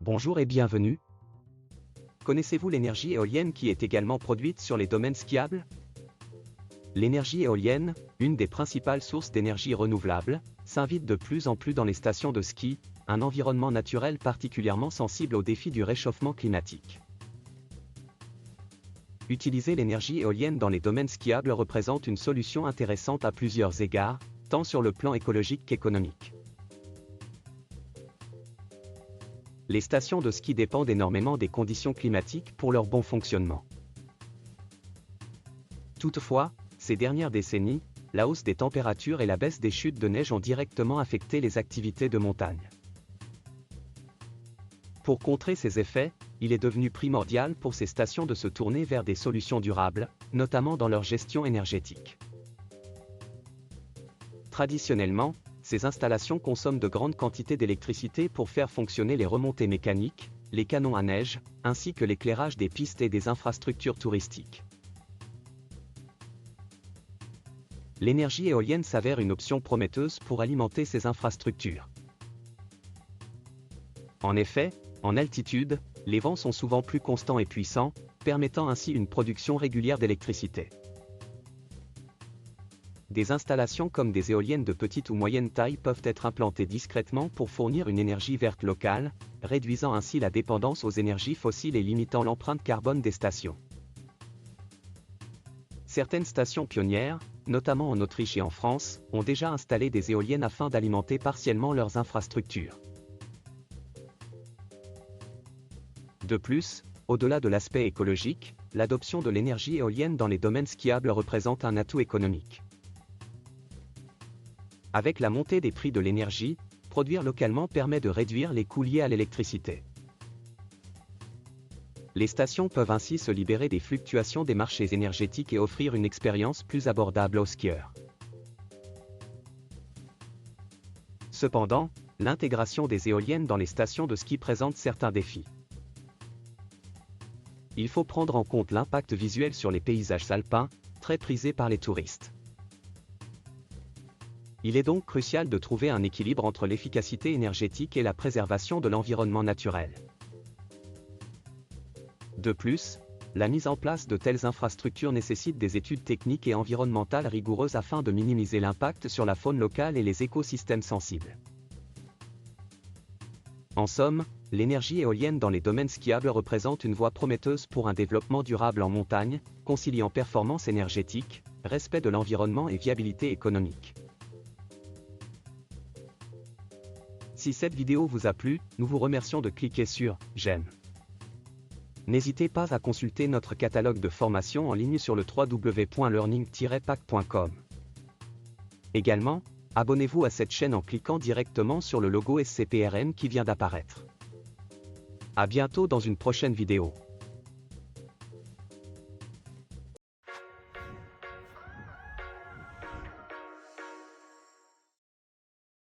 Bonjour et bienvenue. Connaissez-vous l'énergie éolienne qui est également produite sur les domaines skiables? L'énergie éolienne, une des principales sources d'énergie renouvelable, s'invite de plus en plus dans les stations de ski, un environnement naturel particulièrement sensible aux défis du réchauffement climatique. Utiliser l'énergie éolienne dans les domaines skiables représente une solution intéressante à plusieurs égards, tant sur le plan écologique qu'économique. Les stations de ski dépendent énormément des conditions climatiques pour leur bon fonctionnement. Toutefois, ces dernières décennies, la hausse des températures et la baisse des chutes de neige ont directement affecté les activités de montagne. Pour contrer ces effets, il est devenu primordial pour ces stations de se tourner vers des solutions durables, notamment dans leur gestion énergétique. Traditionnellement, ces installations consomment de grandes quantités d'électricité pour faire fonctionner les remontées mécaniques, les canons à neige, ainsi que l'éclairage des pistes et des infrastructures touristiques. L'énergie éolienne s'avère une option prometteuse pour alimenter ces infrastructures. En effet, en altitude, les vents sont souvent plus constants et puissants, permettant ainsi une production régulière d'électricité. Des installations comme des éoliennes de petite ou moyenne taille peuvent être implantées discrètement pour fournir une énergie verte locale, réduisant ainsi la dépendance aux énergies fossiles et limitant l'empreinte carbone des stations. Certaines stations pionnières, notamment en Autriche et en France, ont déjà installé des éoliennes afin d'alimenter partiellement leurs infrastructures. De plus, au-delà de l'aspect écologique, l'adoption de l'énergie éolienne dans les domaines skiables représente un atout économique. Avec la montée des prix de l'énergie, produire localement permet de réduire les coûts liés à l'électricité. Les stations peuvent ainsi se libérer des fluctuations des marchés énergétiques et offrir une expérience plus abordable aux skieurs. Cependant, l'intégration des éoliennes dans les stations de ski présente certains défis. Il faut prendre en compte l'impact visuel sur les paysages alpins, très prisé par les touristes. Il est donc crucial de trouver un équilibre entre l'efficacité énergétique et la préservation de l'environnement naturel. De plus, la mise en place de telles infrastructures nécessite des études techniques et environnementales rigoureuses afin de minimiser l'impact sur la faune locale et les écosystèmes sensibles. En somme, l'énergie éolienne dans les domaines skiables représente une voie prometteuse pour un développement durable en montagne, conciliant performance énergétique, respect de l'environnement et viabilité économique. Si cette vidéo vous a plu, nous vous remercions de cliquer sur « J'aime ». N'hésitez pas à consulter notre catalogue de formations en ligne sur le www.learning-pack.com. Également, abonnez-vous à cette chaîne en cliquant directement sur le logo SCPRM qui vient d'apparaître. À bientôt dans une prochaine vidéo.